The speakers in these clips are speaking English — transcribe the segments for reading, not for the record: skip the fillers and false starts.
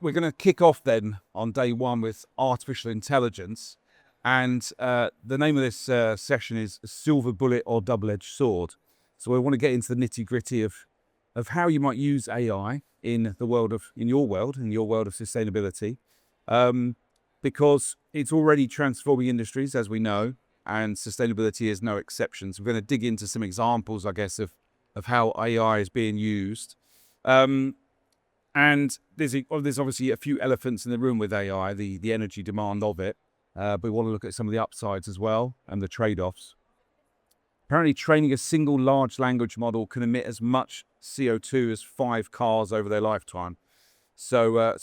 we're going to kick off then on day one with artificial intelligence. And the name of this session is Silver Bullet or Double-Edged Sword. So we want to get into the nitty-gritty of how you might use AI in your world of sustainability, because it's already transforming industries, as we know, and sustainability is no exception. So we're going to dig into some examples, I guess, of how AI is being used. And there's obviously a few elephants in the room with AI, the energy demand of it. But we want to look at some of the upsides as well and the trade-offs. Apparently, training a single large language model can emit as much CO2 as 5 cars over their lifetime. So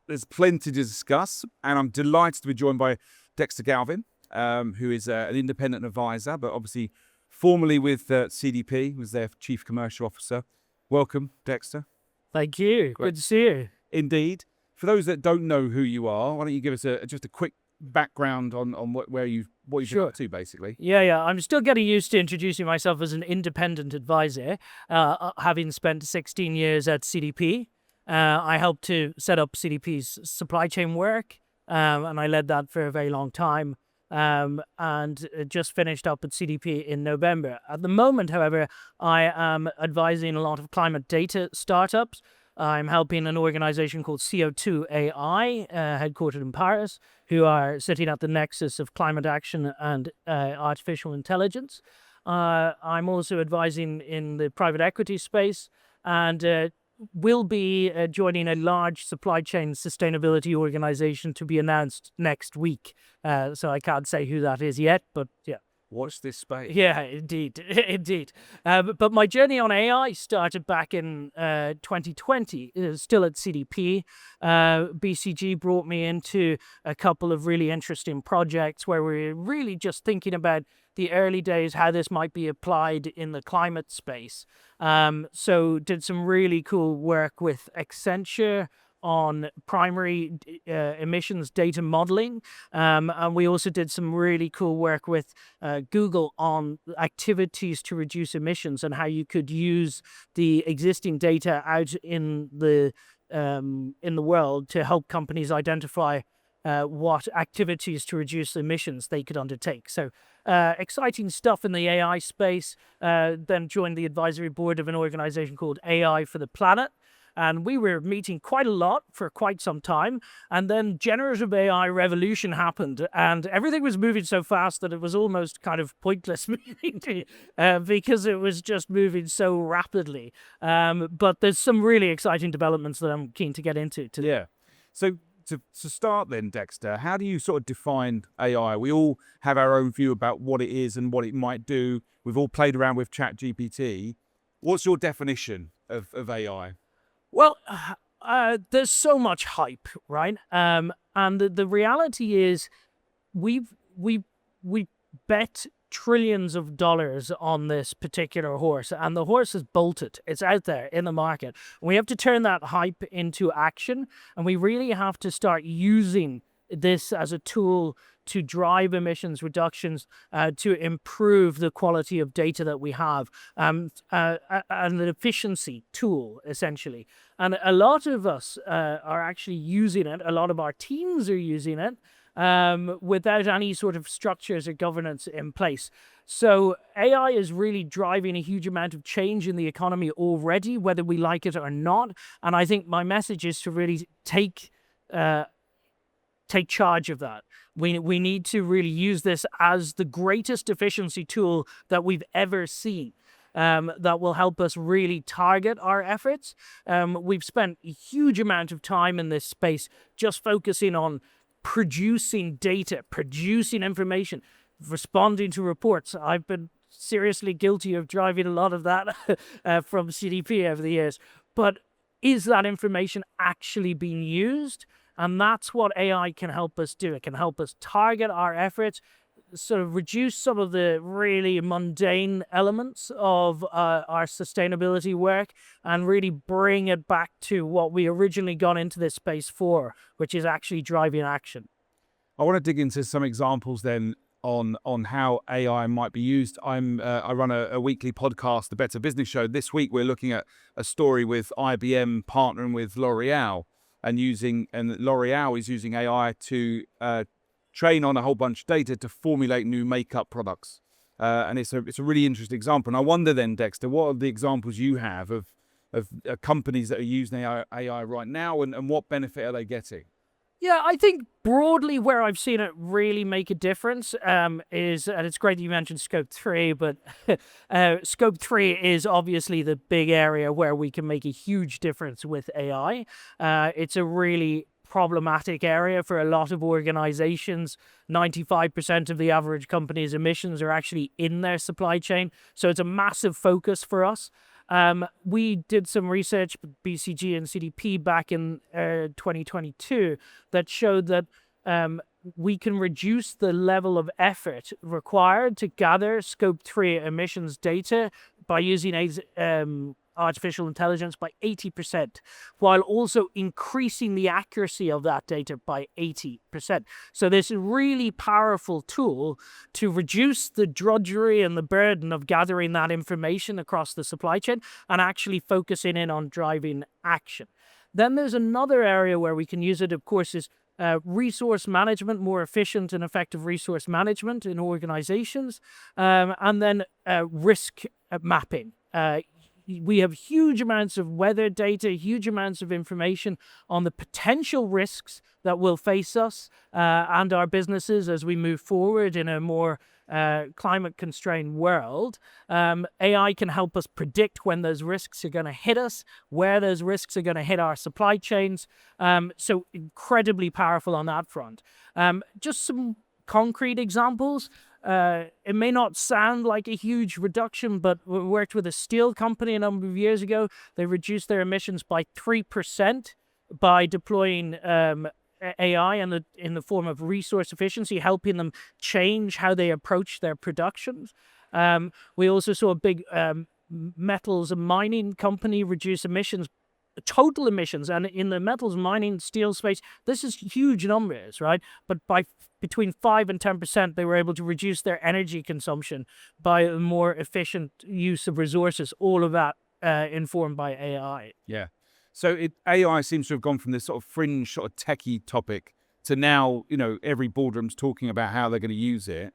there's plenty to discuss, and I'm delighted to be joined by Dexter Galvin, who is an independent advisor, but obviously formerly with CDP, was their Chief Commercial Officer. Welcome, Dexter. Thank you. Great. Good to see you. Indeed. For those that don't know who you are, why don't you give us just a quick background on what you've been up to, basically? Yeah. I'm still getting used to introducing myself as an independent advisor, having spent 16 years at CDP. I helped to set up CDP's supply chain work, and I led that for a very long time. And just finished up at CDP in November. At the moment, however, I am advising a lot of climate data startups. I'm helping an organization called CO2 AI, headquartered in Paris, who are sitting at the nexus of climate action and artificial intelligence. I'm also advising in the private equity space, and will be joining a large supply chain sustainability organization to be announced next week. So I can't say who that is yet, but yeah. Watch this space. Yeah, indeed. But my journey on AI started back in 2020, still at CDP. BCG brought me into a couple of really interesting projects where we're really just thinking about the early days, how this might be applied in the climate space. So did some really cool work with Accenture on primary emissions data modeling. And we also did some really cool work with Google on activities to reduce emissions and how you could use the existing data out in the world to help companies identify what activities to reduce emissions they could undertake. So exciting stuff in the AI space. Then joined the advisory board of an organization called AI for the Planet. And we were meeting quite a lot for quite some time. And then generative AI revolution happened. And everything was moving so fast that it was almost kind of pointless meeting because it was just moving so rapidly. But there's some really exciting developments that I'm keen to get into today. Yeah. So to start then, Dexter, how do you sort of define AI? We all have our own view about what it is and what it might do. We've all played around with ChatGPT. What's your definition of AI? Well, there's so much hype, right? And the reality is we bet trillions of dollars on this particular horse, and the horse is bolted. It's out there in the market. We have to turn that hype into action, and we really have to start using this as a tool to drive emissions reductions, to improve the quality of data that we have, and an efficiency tool, essentially. And a lot of us are actually using it. A lot of our teams are using it without any sort of structures or governance in place. So AI is really driving a huge amount of change in the economy already, whether we like it or not. And I think my message is to really take charge of that. We need to really use this as the greatest efficiency tool that we've ever seen. That will help us really target our efforts. We've spent a huge amount of time in this space just focusing on producing data, producing information, responding to reports. I've been seriously guilty of driving a lot of that from CDP over the years. But is that information actually being used? And that's what AI can help us do. It can help us target our efforts, sort of reduce some of the really mundane elements of our sustainability work, and really bring it back to what we originally got into this space for, which is actually driving action. I want to dig into some examples then on how AI might be used. I run a weekly podcast, The Better Business Show. This week we're looking at a story with IBM partnering with L'Oreal and L'Oreal is using AI to train on a whole bunch of data to formulate new makeup products. And it's a really interesting example. And I wonder then, Dexter, what are the examples you have of companies that are using AI right now, and what benefit are they getting? Yeah, I think broadly where I've seen it really make a difference is, and it's great that you mentioned Scope 3, but Scope 3 is obviously the big area where we can make a huge difference with AI. It's a really problematic area for a lot of organizations. 95% of the average company's emissions are actually in their supply chain, so it's a massive focus for us. We did some research with BCG and CDP back in 2022 that showed that we can reduce the level of effort required to gather Scope 3 emissions data by using artificial intelligence by 80%, while also increasing the accuracy of that data by 80%. So this is a really powerful tool to reduce the drudgery and the burden of gathering that information across the supply chain and actually focusing in on driving action. Then there's another area where we can use it, of course, is resource management, more efficient and effective resource management in organizations, and then risk mapping. We have huge amounts of weather data, huge amounts of information on the potential risks that will face us and our businesses as we move forward in a more climate-constrained world. AI can help us predict when those risks are going to hit us, where those risks are going to hit our supply chains. So incredibly powerful on that front. Just some concrete examples. It may not sound like a huge reduction, but we worked with a steel company a number of years ago. They reduced their emissions by 3% by deploying AI in the form of resource efficiency, helping them change how they approach their productions. We also saw a big metals and mining company reduce emissions, total emissions, and in the metals mining steel space, this is huge numbers, right? But by between 5 and 10%, they were able to reduce their energy consumption by a more efficient use of resources. All of that informed by AI. Yeah. So AI seems to have gone from this sort of fringe, sort of techie topic to now, every boardroom's talking about how they're going to use it.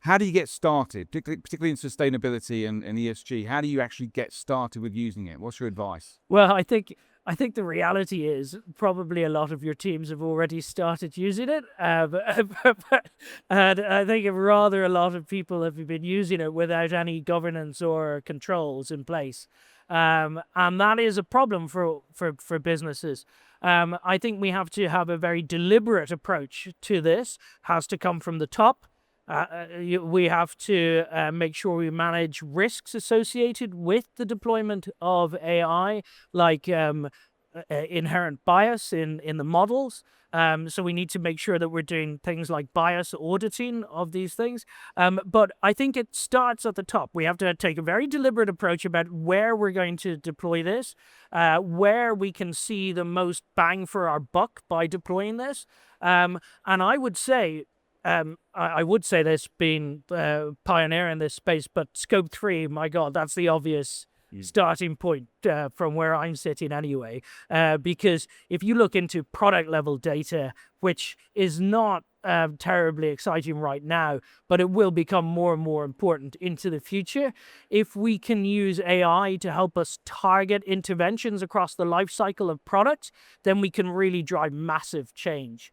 How do you get started, particularly in sustainability and ESG? How do you actually get started with using it? What's your advice? Well, I think the reality is probably a lot of your teams have already started using it, and I think rather a lot of people have been using it without any governance or controls in place, and that is a problem for businesses. I think we have to have a very deliberate approach to this. It has to come from the top. We have to make sure we manage risks associated with the deployment of AI, like inherent bias in the models. So we need to make sure that we're doing things like bias auditing of these things. But I think it starts at the top. We have to take a very deliberate approach about where we're going to deploy this, where we can see the most bang for our buck by deploying this. And I would say, this being pioneer in this space, but Scope 3, my God, that's the obvious starting point from where I'm sitting anyway. Because if you look into product level data, which is not terribly exciting right now, but it will become more and more important into the future. If we can use AI to help us target interventions across the life cycle of products, then we can really drive massive change.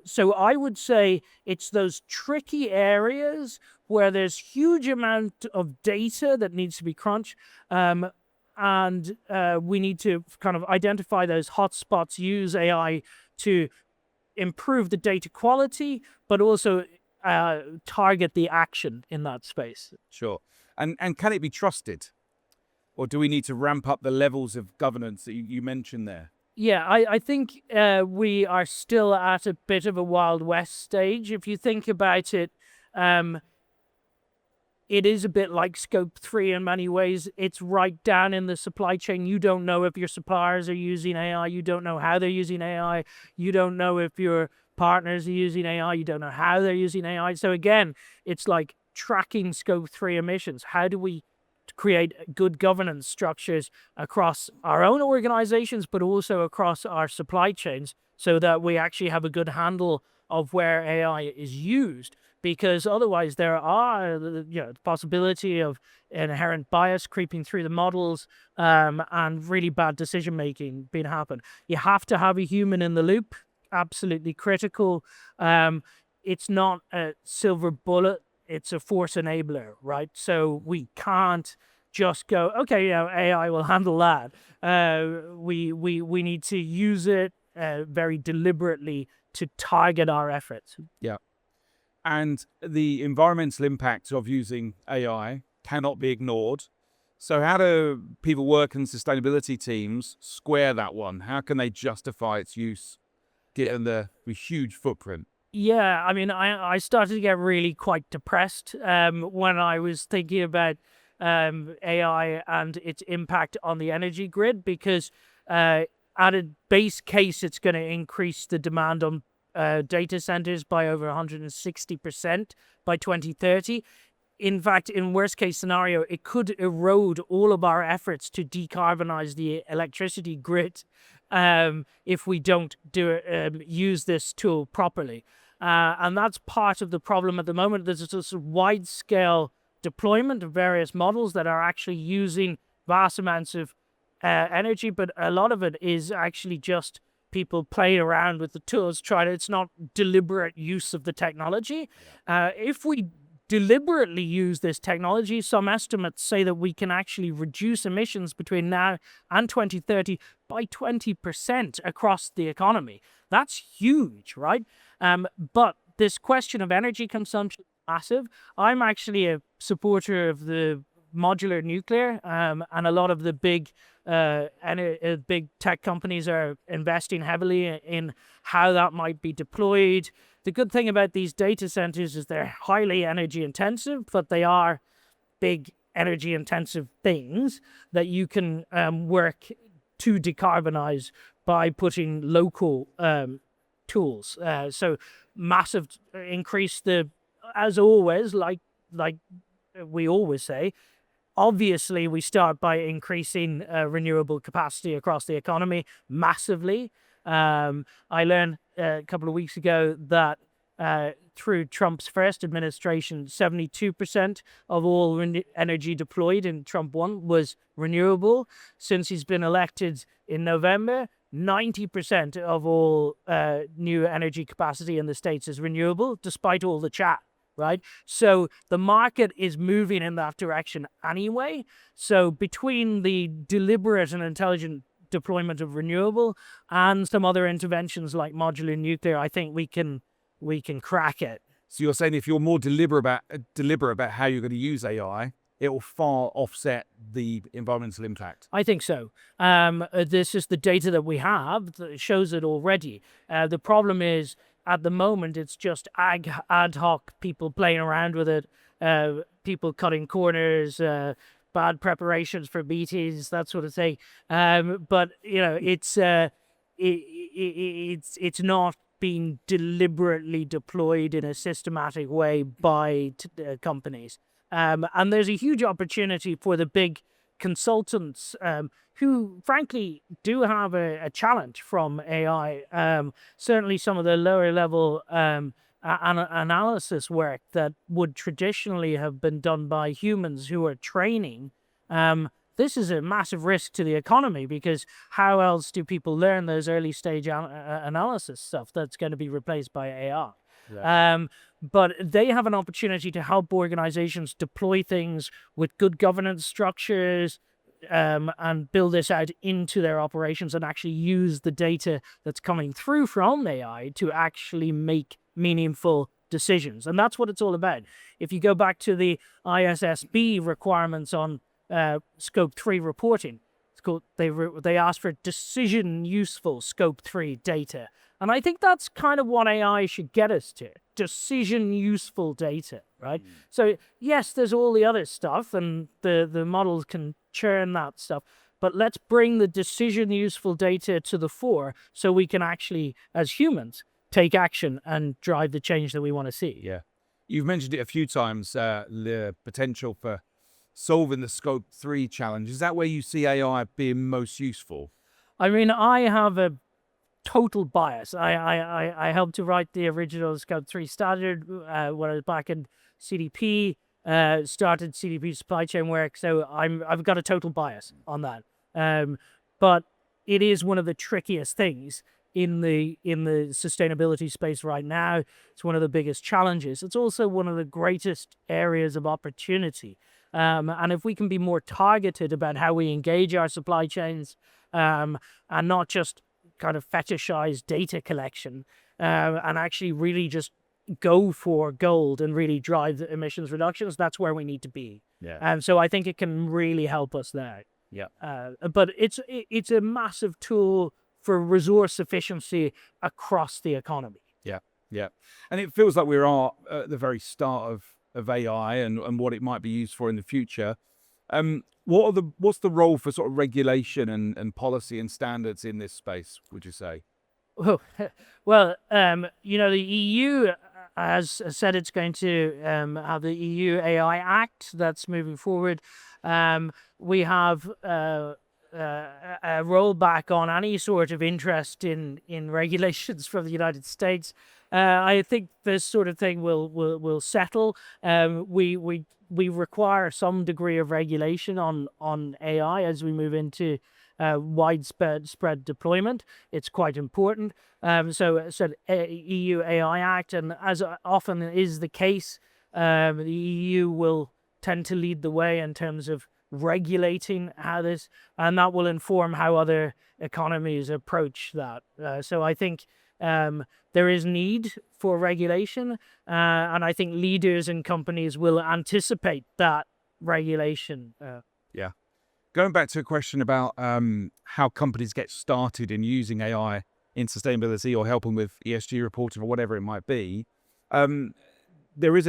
So I would say it's those tricky areas where there's huge amount of data that needs to be crunched, and we need to kind of identify those hotspots, use AI to improve the data quality, but also target the action in that space. Sure. And can it be trusted? Or do we need to ramp up the levels of governance that you mentioned there? Yeah, I think we are still at a bit of a Wild West stage. If you think about it, it is a bit like Scope 3 in many ways. It's right down in the supply chain. You don't know if your suppliers are using AI. You don't know how they're using AI. You don't know if your partners are using AI. You don't know how they're using AI. So again, it's like tracking Scope 3 emissions. How do we create good governance structures across our own organizations, but also across our supply chains, so that we actually have a good handle of where AI is used. Because otherwise there are, the possibility of inherent bias creeping through the models, and really bad decision making being happen. You have to have a human in the loop, absolutely critical. It's not a silver bullet, it's a force enabler, right? So we can't just go, okay, AI will handle that. We need to use it very deliberately to target our efforts. Yeah. And the environmental impact of using AI cannot be ignored. So how do people work in sustainability teams square that one? How can they justify its use given the huge footprint? Yeah, I mean, I started to get really quite depressed when I was thinking about AI and its impact on the energy grid, because at a base case, it's going to increase the demand on data centers by over 160% by 2030. In fact, in worst case scenario, it could erode all of our efforts to decarbonize the electricity grid if we don't use this tool properly. And that's part of the problem at the moment. There's this wide-scale deployment of various models that are actually using vast amounts of energy, but a lot of it is actually just people playing around with the tools, it's not deliberate use of the technology. If we deliberately use this technology, some estimates say that we can actually reduce emissions between now and 2030 by 20% across the economy. That's huge, right? But this question of energy consumption is massive. I'm actually a supporter of the modular nuclear, and a lot of the big tech companies are investing heavily in how that might be deployed. The good thing about these data centers is they're highly energy intensive, but they are big energy intensive things that you can work to decarbonize by putting local tools. So massive increase as always, like we always say, obviously we start by increasing renewable capacity across the economy massively. I learned a couple of weeks ago that through Trump's first administration, 72% of all energy deployed in Trump 1 was renewable. Since he's been elected in November, 90% of all new energy capacity in the States is renewable, despite all the chat, right? So the market is moving in that direction anyway. So between the deliberate and intelligent deployment of renewable and some other interventions like modular nuclear, I think we can crack it. So you're saying if you're more deliberate about how you're going to use AI, it will far offset the environmental impact. I think so. This is the data that we have that shows it already. The problem is, at the moment, it's just ad hoc people playing around with it, people cutting corners, bad preparations for meetings, that sort of thing. But it's not being deliberately deployed in a systematic way by companies. And there's a huge opportunity for the big consultants who, frankly, do have a challenge from AI. Certainly some of the lower level analysis work that would traditionally have been done by humans who are training. This is a massive risk to the economy, because how else do people learn those early stage analysis stuff that's going to be replaced by AI? Yeah. But they have an opportunity to help organizations deploy things with good governance structures, and build this out into their operations and actually use the data that's coming through from AI to actually make meaningful decisions. And that's what it's all about. If you go back to the ISSB requirements on Scope 3 reporting, it's called, they ask for decision useful Scope 3 data. And I think that's kind of what AI should get us to, decision useful data, right? So yes, there's all the other stuff, and the models can churn that stuff, but let's bring the decision useful data to the fore so we can actually, as humans, take action and drive the change that we want to see. Yeah. You've mentioned it a few times, the potential for solving the Scope 3 challenge? Is that where you see AI being most useful? I mean, I have a total bias. I helped to write the original Scope 3 standard when I was back in CDP, started CDP supply chain work. So I've got a total bias on that. But it is one of the trickiest things in the sustainability space right now. It's one of the biggest challenges. It's also one of the greatest areas of opportunity. And if we can be more targeted about how we engage our supply chains, and not just kind of fetishize data collection, and actually really just go for gold and really drive the emissions reductions, that's where we need to be. Yeah. So I think it can really help us there. Yeah. But it's a massive tool for resource efficiency across the economy. Yeah. Yeah. And it feels like we are at the very start of AI and what it might be used for in the future. What's the role for sort of regulation and policy and standards in this space, would you say? Oh, well, you know, the EU has said it's going to have the EU AI Act that's moving forward. We have a rollback on any sort of interest in regulations from the United States. I think this sort of thing will settle. We require some degree of regulation on AI as we move into widespread deployment. It's quite important. So EU AI Act, and as often is the case, the EU will tend to lead the way in terms of regulating how this, and that will inform how other economies approach that. So I think there is need for regulation, and I think leaders and companies will anticipate that regulation. Yeah. Going back to a question about how companies get started in using AI in sustainability or helping with ESG reporting or whatever it might be, there is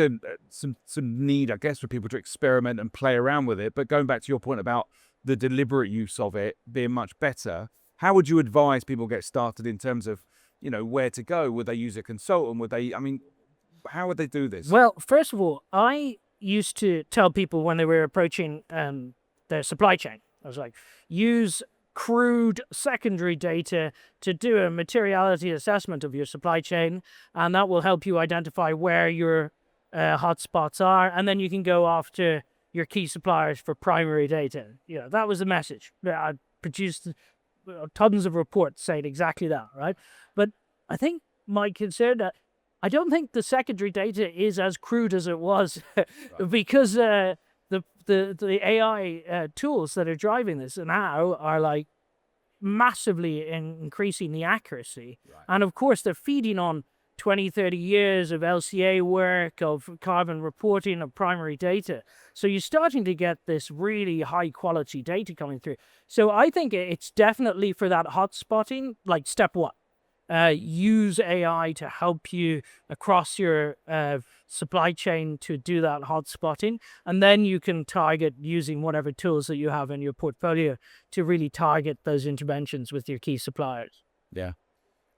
some need, I guess, for people to experiment and play around with it. But going back to your point about the deliberate use of it being much better, how would you advise people get started in terms of, you know, where to go? Would they use a consultant? How would they do this? Well, first of all, I used to tell people when they were approaching their supply chain, I was like, use crude secondary data to do a materiality assessment of your supply chain, and that will help you identify where your hotspots are, and then you can go after your key suppliers for primary data. You know, that was the message. I produced tons of reports saying exactly that, right? But I think my concern that I don't think the secondary data is as crude as it was because the AI tools that are driving this now are like massively increasing the accuracy. Right. And of course, they're feeding on 20, 30 years of LCA work, of carbon reporting, of primary data. So you're starting to get this really high quality data coming through. So I think it's definitely for that hot spotting, like step one. Use AI to help you across your supply chain to do that hot spotting, and then you can target using whatever tools that you have in your portfolio to really target those interventions with your key suppliers. Yeah.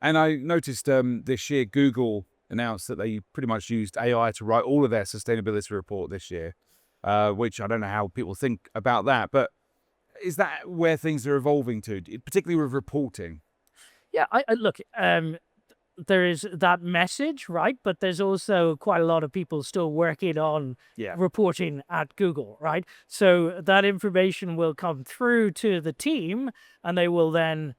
And I noticed this year Google announced that they pretty much used AI to write all of their sustainability report this year, which I don't know how people think about that, but is that where things are evolving to, particularly with reporting? Yeah, I look, there is that message, right? But there's also quite a lot of people still working on reporting at Google, right? So that information will come through to the team, and they will then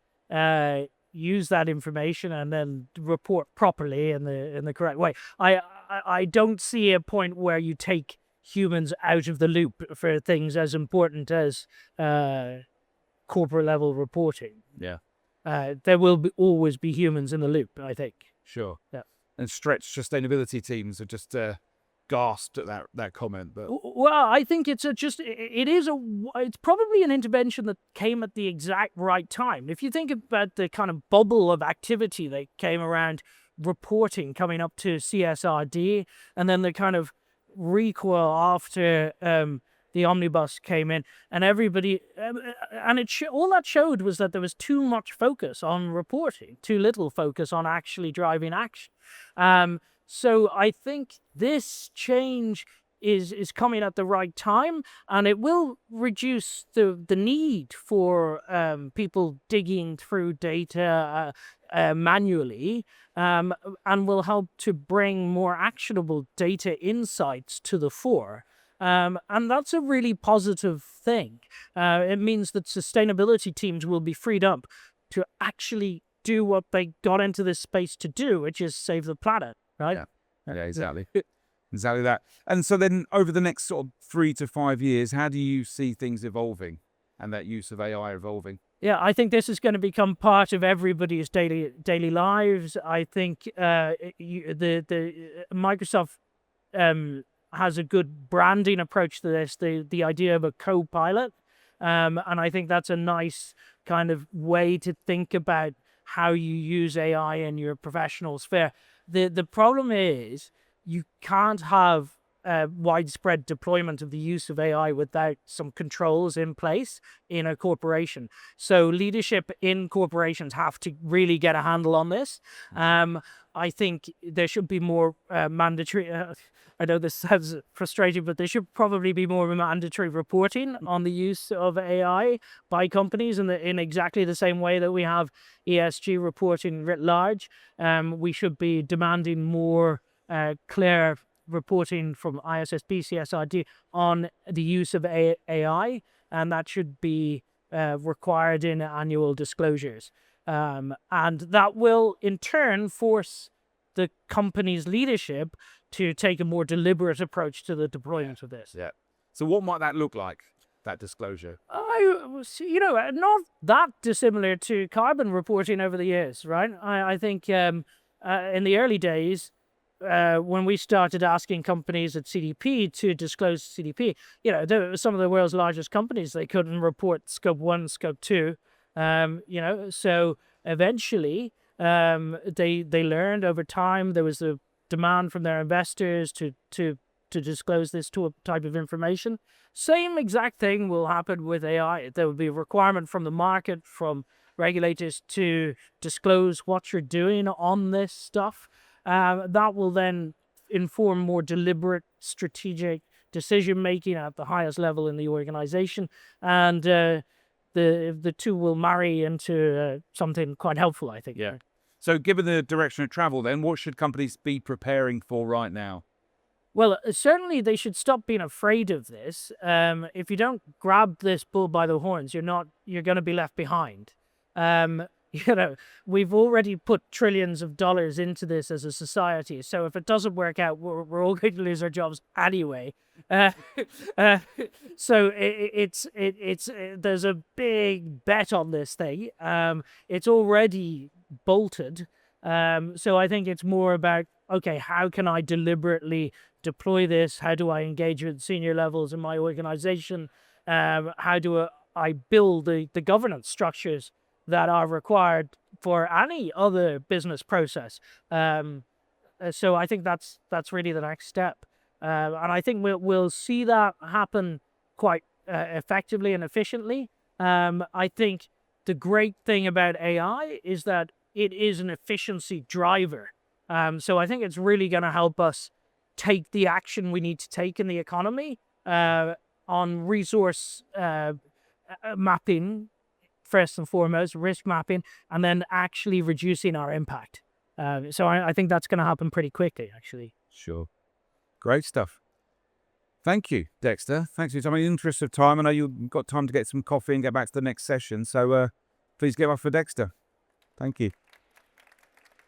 use that information and then report properly in the correct way. I don't see a point where you take humans out of the loop for things as important as corporate level reporting. Yeah. There will always be humans in the loop, I think. Sure. Yeah. And stretched sustainability teams are just gasped at that comment. But well, I think it's probably an intervention that came at the exact right time. If you think about the kind of bubble of activity that came around reporting coming up to CSRD, and then the kind of recoil after the omnibus came in, and everybody, and all that showed was that there was too much focus on reporting, too little focus on actually driving action. So I think this change is coming at the right time, and it will reduce the need for people digging through data manually, and will help to bring more actionable data insights to the fore. And that's a really positive thing. It means that sustainability teams will be freed up to actually do what they got into this space to do, which is save the planet, right? Yeah, exactly. Exactly that. And so then over the next sort of 3 to 5 years, how do you see things evolving and that use of AI evolving? Yeah, I think this is going to become part of everybody's daily lives. I think the Microsoft has a good branding approach to this. The idea of a co-pilot, and I think that's a nice kind of way to think about how you use AI in your professional sphere. The problem is you can't have widespread deployment of the use of AI without some controls in place in a corporation. So leadership in corporations have to really get a handle on this. I think there should be more mandatory, I know this sounds frustrating, but there should probably be more mandatory reporting on the use of AI by companies in exactly the same way that we have ESG reporting writ large. We should be demanding more clear reporting from ISSB, CSRD on the use of AI, and that should be required in annual disclosures. And that will in turn force the company's leadership to take a more deliberate approach to the deployment of this. Yeah. So what might that look like, that disclosure? Not that dissimilar to carbon reporting over the years, right? I think in the early days, when we started asking companies at CDP to disclose CDP, there were some of the world's largest companies, they couldn't report scope 1, scope 2, so eventually they learned over time. There was a demand from their investors to disclose this type of information. Same exact thing will happen with AI. There will be a requirement from the market, from regulators to disclose what you're doing on this stuff. That will then inform more deliberate, strategic decision-making at the highest level in the organization. And the two will marry into something quite helpful, I think. Yeah. So given the direction of travel then, what should companies be preparing for right now? Well, certainly they should stop being afraid of this. If you don't grab this bull by the horns, you're going to be left behind. We've already put trillions of dollars into this as a society. So if it doesn't work out, we're all going to lose our jobs anyway. So there's a big bet on this thing. It's already bolted. So I think it's more about, okay, how can I deliberately deploy this? How do I engage with senior levels in my organization? How do I build the governance structures that are required for any other business process? So I think that's really the next step. And I think we'll see that happen quite effectively and efficiently. I think the great thing about AI is that it is an efficiency driver. So I think it's really going to help us take the action we need to take in the economy on resource mapping, first and foremost, risk mapping, and then actually reducing our impact. So I think that's going to happen pretty quickly, actually. Sure. Great stuff. Thank you, Dexter. Thanks for your time. In the interest of time, I know you've got time to get some coffee and get back to the next session. So please give up for Dexter. Thank you.